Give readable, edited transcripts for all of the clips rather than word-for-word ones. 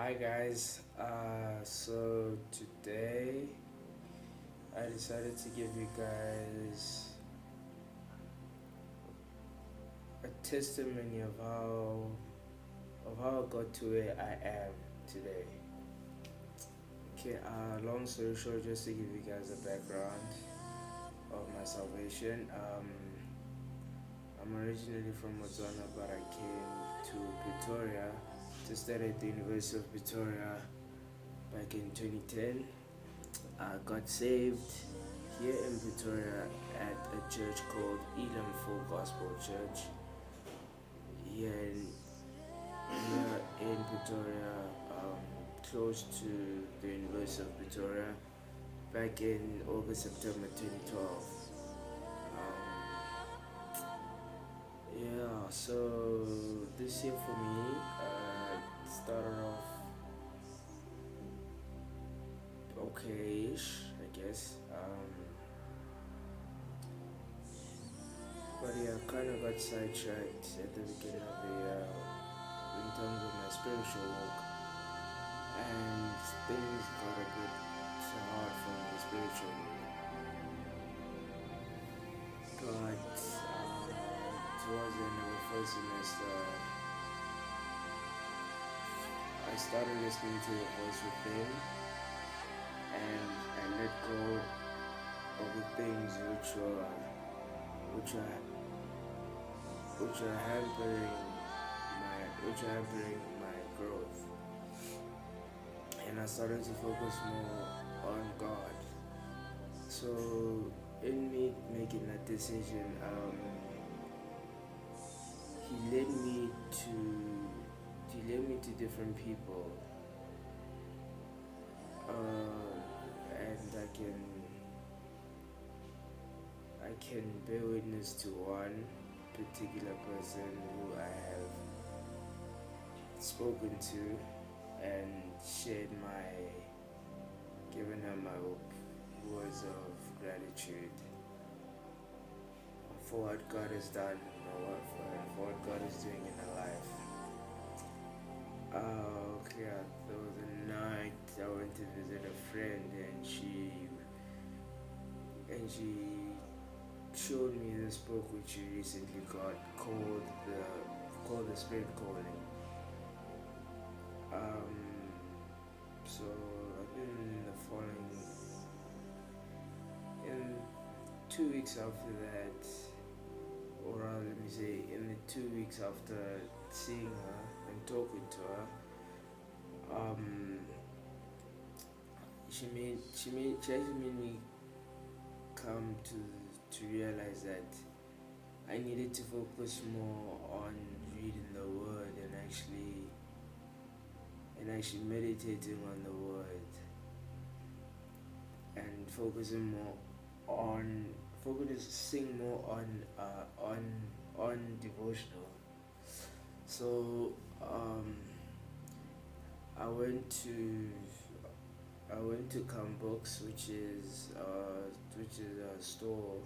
Hi guys, so today I decided to give you guys a testimony of how I got to where I am today. Okay, long story short, just to give you guys a background of my salvation. I'm originally from Botswana, but I came to Pretoria to study at the University of Pretoria back in 2010. I got saved here in Pretoria at a church called Elam Full Gospel Church here in Pretoria, close to the University of Pretoria, back in August September 2012. Yeah, so this year for me started off okay-ish, I guess. But yeah, kind of got sidetracked at the beginning of the year in terms of my spiritual walk, and things got a bit hard for me spiritually. But towards the end of the first semester, I started listening to the voice within, and I let go of the things which are which are hampering my growth, and I started to focus more on God. So in me making that decision, he led me to different people, and I can bear witness to one particular person who I have spoken to and given her my words of gratitude for what God has done, for what God is doing in her life. Okay, there was a night I went to visit a friend, and she showed me this book which she recently got called the Spirit Calling. So I've been in the following in 2 weeks after that, or rather, let me say, in the 2 weeks after seeing her and talking to her, she actually made me come to realize that I needed to focus more on reading the Word and actually meditating on the Word, and focusing more on devotional. So I went to Come Books, which is a store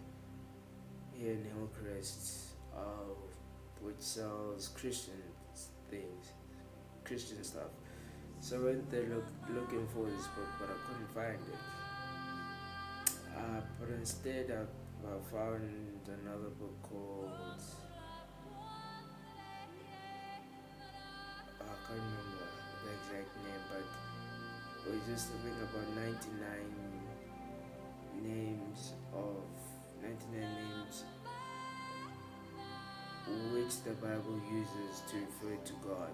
here in Hillcrest, which sells things, Christian stuff. So I went there looking for this book, but I couldn't find it. But instead, I found another book called, I can't remember the exact name, but it was just something about 99 names which the Bible uses to refer to God.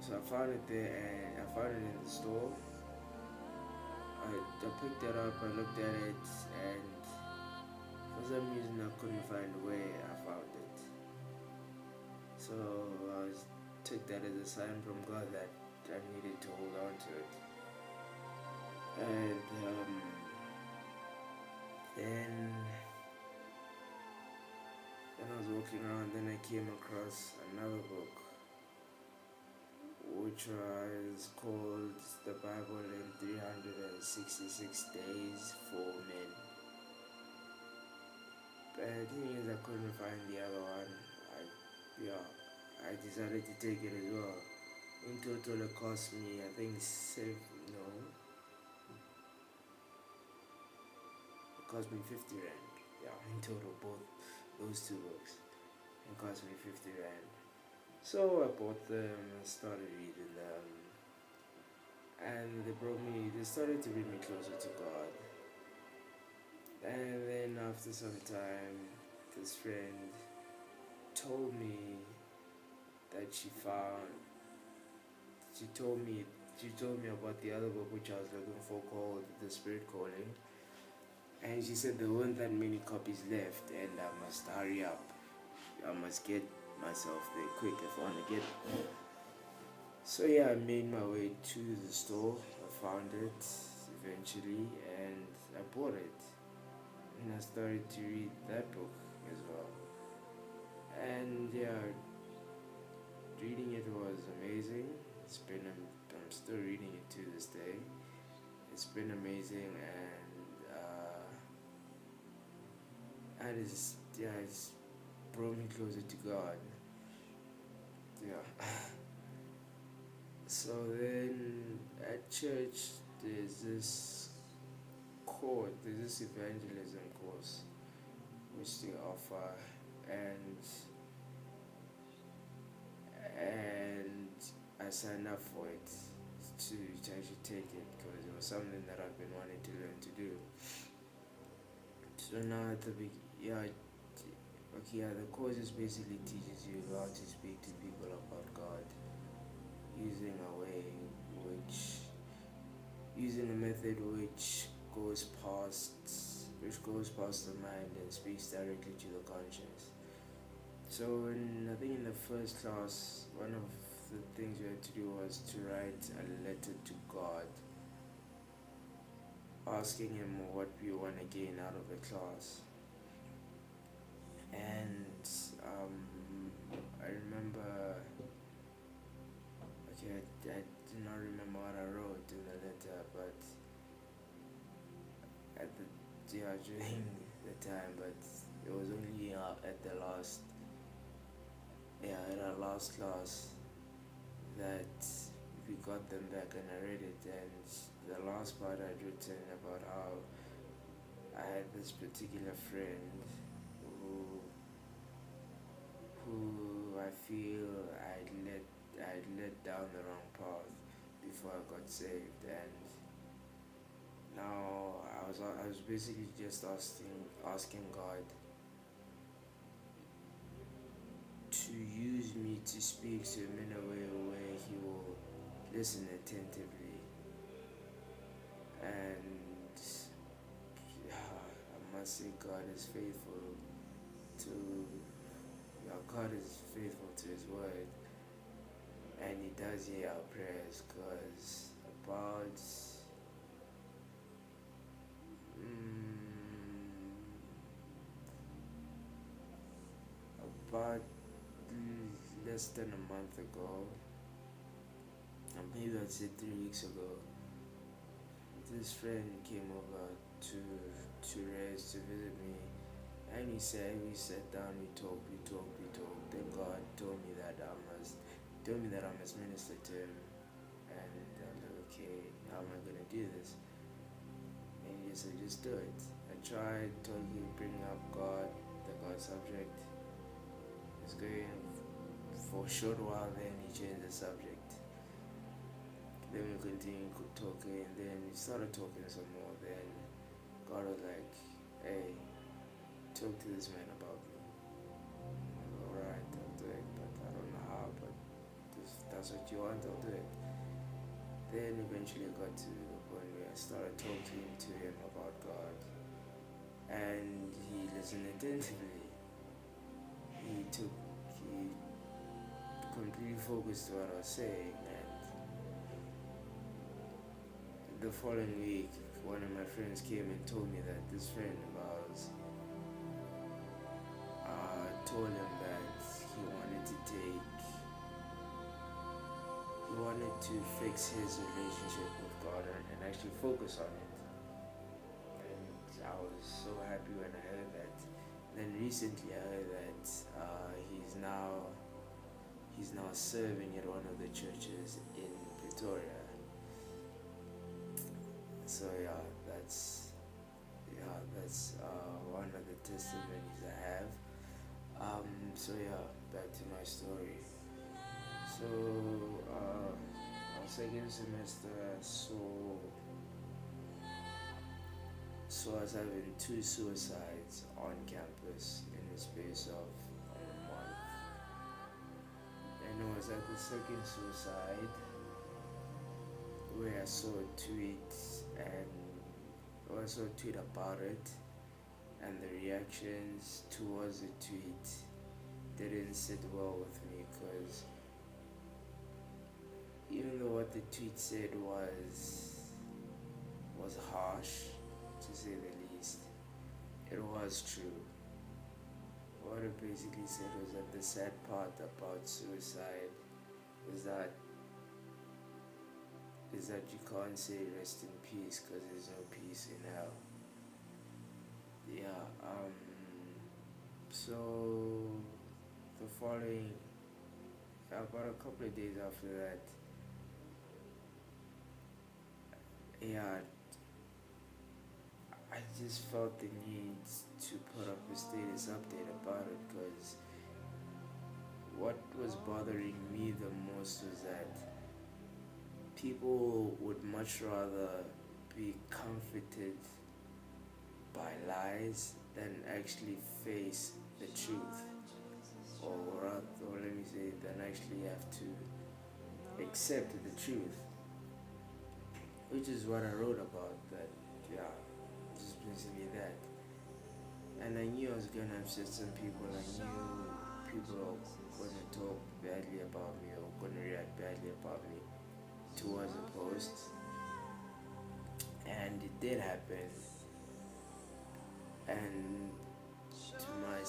So I found it there, and I found it in the store. I picked it up, I looked at it, and for some reason I couldn't find where I found it. So I took that as a sign from God that I needed to hold on to it. And then I was walking around, then I came across another book which was called The Bible in 366 Days for Men. But the thing is, I couldn't find the other one. I decided to take it as well. In in total it cost me, I think, no, it cost me 50 rand. Yeah, in total, both those two books. It cost me 50 rand. So I bought them and started reading them. And they started to bring me closer to God. And then after some time, this friend told me that she told me she told me about the other book which I was looking for called The Spirit Calling. And she said there weren't that many copies left and I must hurry up. I must get myself there quick if I want to get it. So yeah, I made my way to the store. I found it eventually and I bought it. And I started to read that book as well. And yeah, reading it was amazing. I'm still reading it to this day. It's been amazing and it's brought me closer to God. Yeah. So then at church there's this evangelism course which they offer, and I signed up for it to actually take it because it was something that I've been wanting to learn to do. So now at the the course just basically teaches you how to speak to people about God using a method which goes past the mind and speaks directly to the conscience. So I think in the first class, one of the things we had to do was to write a letter to God, asking him what we want to gain out of the class. And I remember, I do not remember what I wrote in the letter, but during the time, but it was only at our last class that we got them back and I read it, and the last part I'd written about how I had this particular friend who I feel I'd led down the wrong path before I got saved, and now I was basically just asking God to use me to speak to him in a way where he will listen attentively. And I must say God is faithful to his word, and he does hear our prayers, because about less than a month ago, maybe I'd say 3 weeks ago, this friend came over to Rez to visit me, and we sat down, we talked. Then God told me that I must minister to him, and I was like, okay, how am I gonna do this? And he said, just do it. I tried talking, bringing up the God subject. It's going for a short while, then he changed the subject. Then we continued talking, and then we started talking some more. Then God was like, hey, talk to this man about me. Alright, I'll do it, but I don't know how, but that's what you want, I'll do it. Then eventually got to the point where I started talking to him about God, and he listened attentively. He completely focused on what I was saying, and the following week, one of my friends came and told me that this friend of ours told him that he wanted to fix his relationship with God and actually focus on it. And I was so happy when I heard that. Then recently I heard that he's now serving at one of the churches testimonies I have. So yeah, back to my story. So our second semester, so I was having two suicides on campus in the space of a month, and it was at the second suicide where I saw a tweet and also a tweet about it, and the reactions towards the tweet didn't sit well with me because even though what the tweet said was harsh, to say the least, it was true. What it basically said was that the sad part about suicide is that you can't say rest in peace because there's no peace in hell. Yeah. So the following, about a couple of days after that, yeah, I just felt the need to put up a status update about it because what was bothering me the most was that people would much rather be comforted by lies than actually face the truth, or let me say, than actually have to accept the truth, which is what I wrote about. That, yeah, just basically that. And I knew I was gonna upset some people. I knew people were gonna talk badly about me or gonna react badly about me towards a post, and it did happen. And to my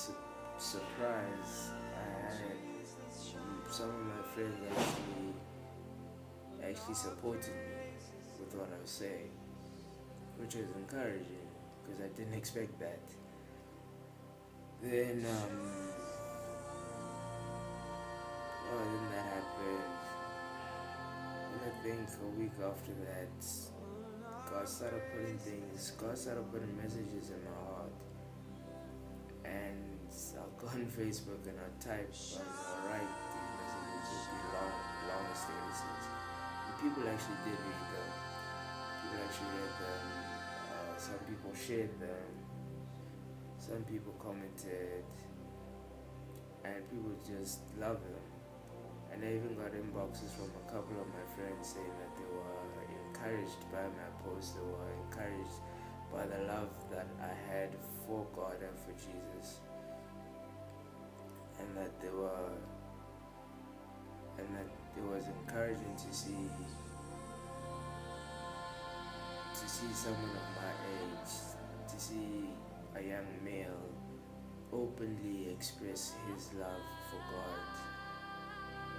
surprise, I had some of my friends actually supported me with what I was saying, which was encouraging because I didn't expect that. Then, then that happened. And I think a week after that, God started putting messages in my heart. And I'll go on Facebook and I'll type and I'll write these messages, these long statuses. And people actually did read them. People actually read them. Some people shared them. Some people commented. And people just loved them. And I even got inboxes from a couple of my friends saying that they were encouraged by my post. They were encouraged by the love that I had for God and for Jesus, and that it was encouraging to see someone of my age, to see a young male openly express his love for God,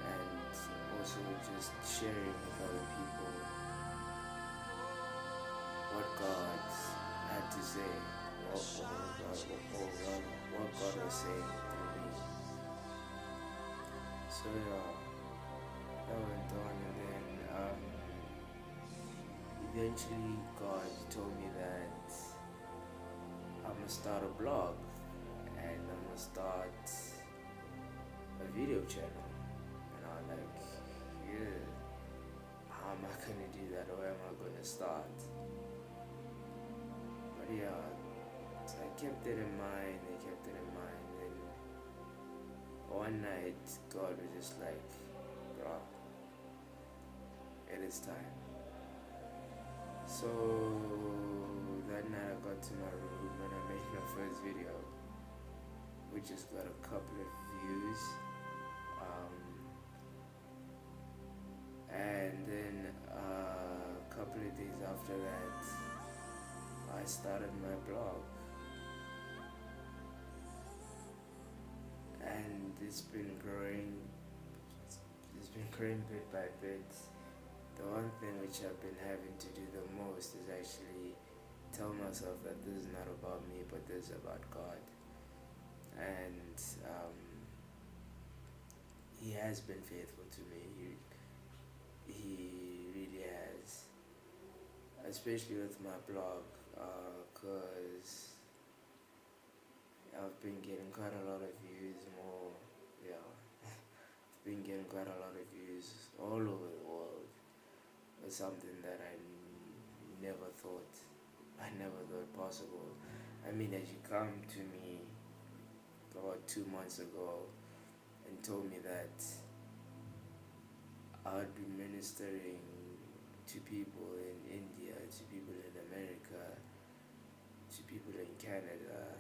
and also just sharing with other people what God had to say, what God was saying through me. So yeah, that went on, and then eventually God told me that I'm gonna start a blog and I'm gonna start a video channel. And I was like, yeah, how am I gonna do that, or where am I gonna start? But yeah, so I kept it in mind, and one night God was just like, bro, it is time. So that night I got to my room and I made my first video, which just got a couple of views. And then a couple of days after that, I started my blog. And it's been growing bit by bit. The one thing which I've been having to do the most is actually tell myself that this is not about me, but this is about God. And He has been faithful to me. He really has, especially with my blog, because I've been getting quite a lot of views, more, yeah, I've been getting quite a lot of views all over the world. It's something that I never thought possible. I mean, as you come to me about 2 months ago and told me that I would be ministering to people in India, to people in America, to people in Canada,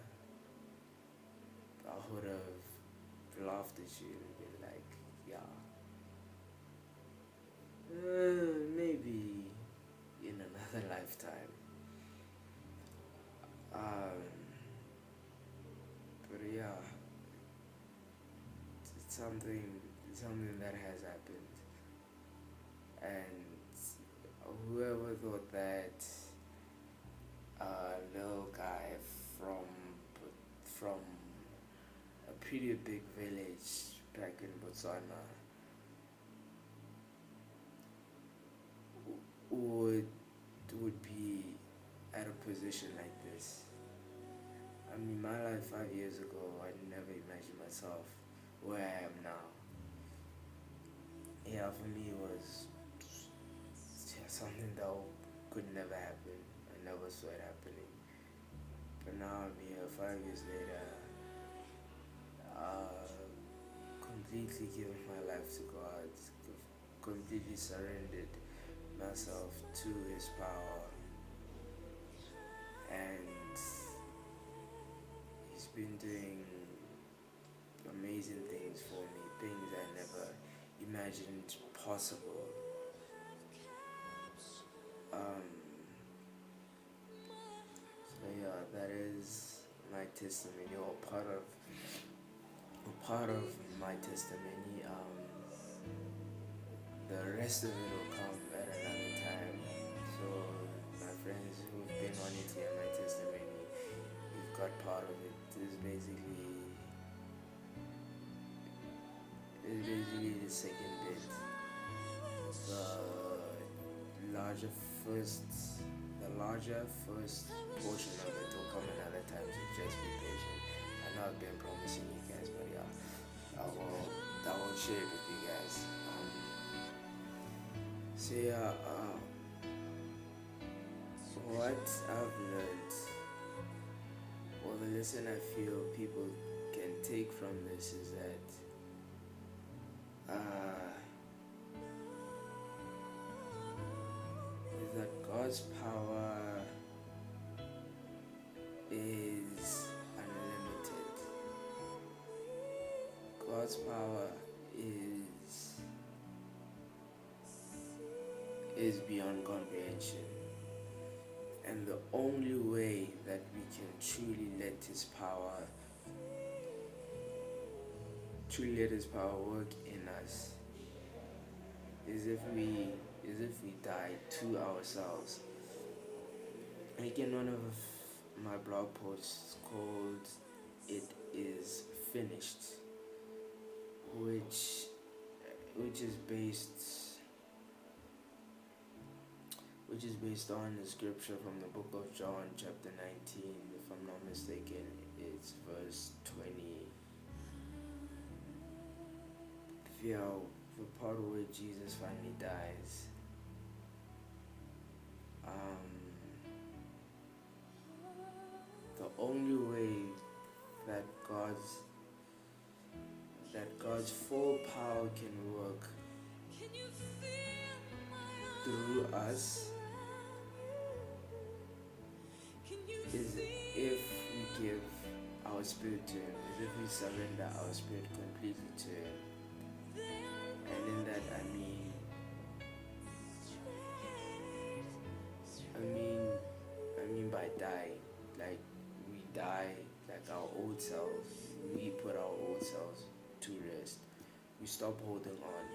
I would have laughed at you and been like, yeah, maybe in another lifetime. Um, but yeah, it's something that has happened, and whoever thought that a little guy from a pretty big village back in Botswana would would be at a position like this. I mean, my life 5 years ago, I never imagined myself where I am now. Yeah, for me, it was something that could never happen. I never saw it happening. But now I'm here 5 years later, completely given my life to God, completely surrendered myself to His power, and He's been doing amazing things for me, things I never imagined possible. Um, so yeah, that is my testimony, or part of my testimony. The rest of it will come at another time. So my friends who've been wanting to hear my testimony, you've got part of it. Is basically the second bit. The larger first the larger first portion of it will come another time, so just be patient. I know I've been promising you guys, but yeah, I will share it with you guys. So yeah, what I've learned, or the lesson I feel people can take from this is that God's power is unlimited. God's power is beyond comprehension. And the only way that we can truly let His power work in us is if we die to ourselves. Like in one of my blog posts called "It Is Finished," which is based on the scripture from the book of John, chapter 19, if I'm not mistaken. It's verse 20. The part where Jesus finally dies. The only way that God's full power can work through us is if we give our spirit to Him, is if we surrender our spirit completely to Him. And in that I mean by dying, like we die, like our old selves, we put our old selves to rest. We stop holding on.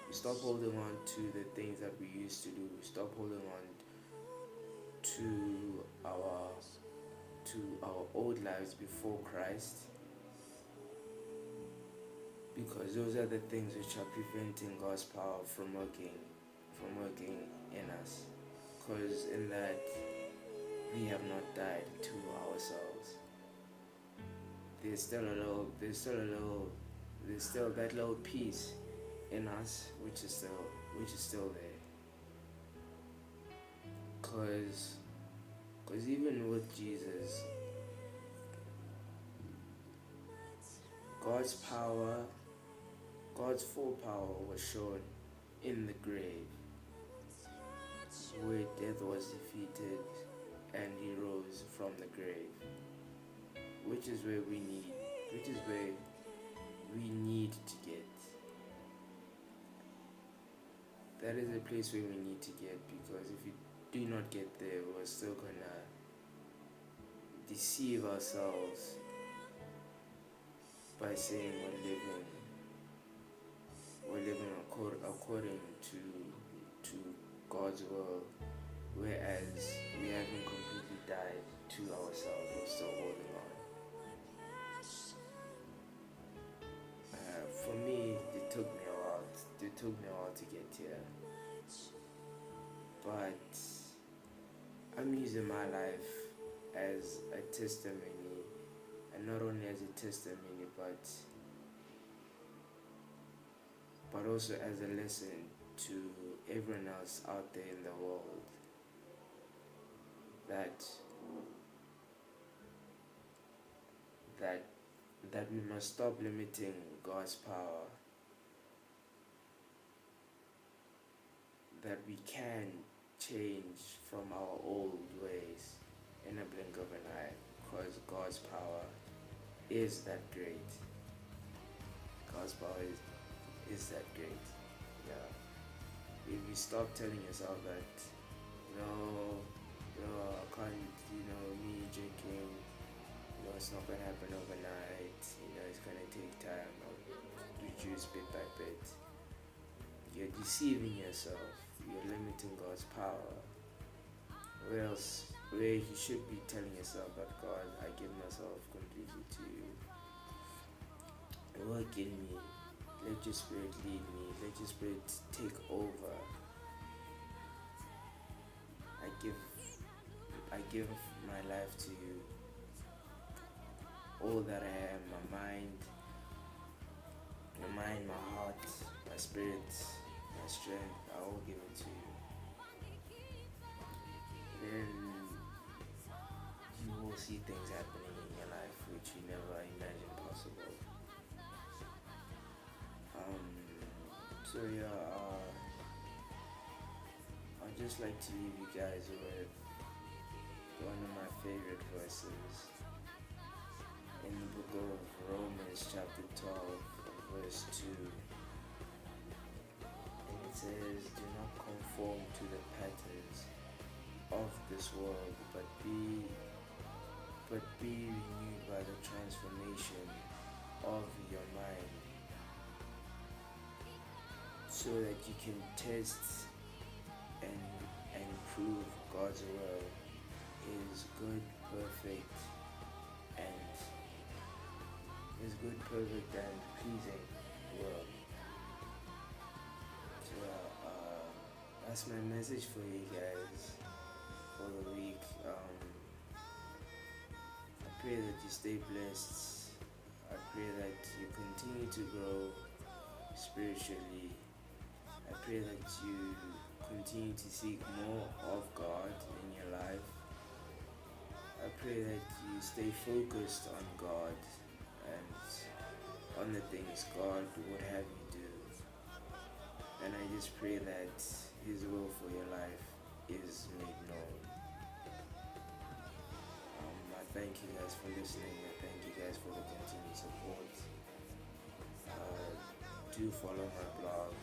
We stop holding on to the things that we used to do. We stop holding on to our old lives before Christ, because those are the things which are preventing God's power from working in us. Because in that we have not died to ourselves. there's still that little piece in us which is still there. Cause even with Jesus, God's power, God's full power was shown in the grave, where death was defeated and he rose from the grave, which is where we need to get. That is a place where we need to get, because if we do not get there, we're still gonna deceive ourselves by saying we're living according to God's will, whereas we haven't completely died to ourselves. We're still holding on. For me, it took me a while. It took me a while to get here, but I'm using my life as a testimony, and not only as a testimony, but also as a lesson to everyone else out there in the world, that we must stop limiting God's power, that we can change from our old ways in a blink of an eye, because God's power is that great. God's power is that great. Yeah. If you stop telling yourself that, I can't, me drinking, it's not gonna happen overnight, it's gonna take time, I'll reduce bit by bit. You're deceiving yourself, you're limiting God's power. Where you should be telling yourself that, God, I give myself completely to you. Work in me. Let your spirit lead me. Let your spirit take over. I give my life to you. All that I am, my mind, my heart, my spirit, my strength, I will give it to you. Then you will see things happening in your life which you never imagined possible. I'd just like to leave you guys with one of my favorite verses in the book of Romans chapter 12 verse 2. And it says, do not conform to the patterns of this world, but be renewed by the transformation of your mind, so that you can test and prove God's will is good, perfect, and pleasing will. So that's my message for you guys for the week. I pray that you stay blessed. I pray that you continue to grow spiritually. I pray that you continue to seek more of God in your life. I pray that you stay focused on God and on the things God would have you do. And I just pray that His will for your life is made known. I thank you guys for listening. I thank you guys for the continued support. Do follow my blog.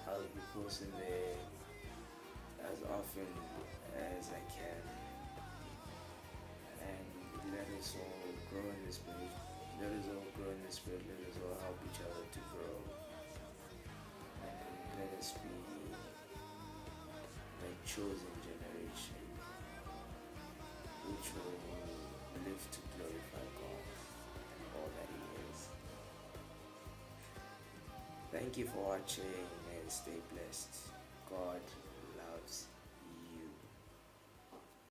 I'll be posting there as often as I can, and let us all grow in the spirit. Let us all grow in the spirit. Let us all help each other to grow, and let us be the chosen generation which will live to glorify God and all that He is. Thank you for watching and stay blessed. God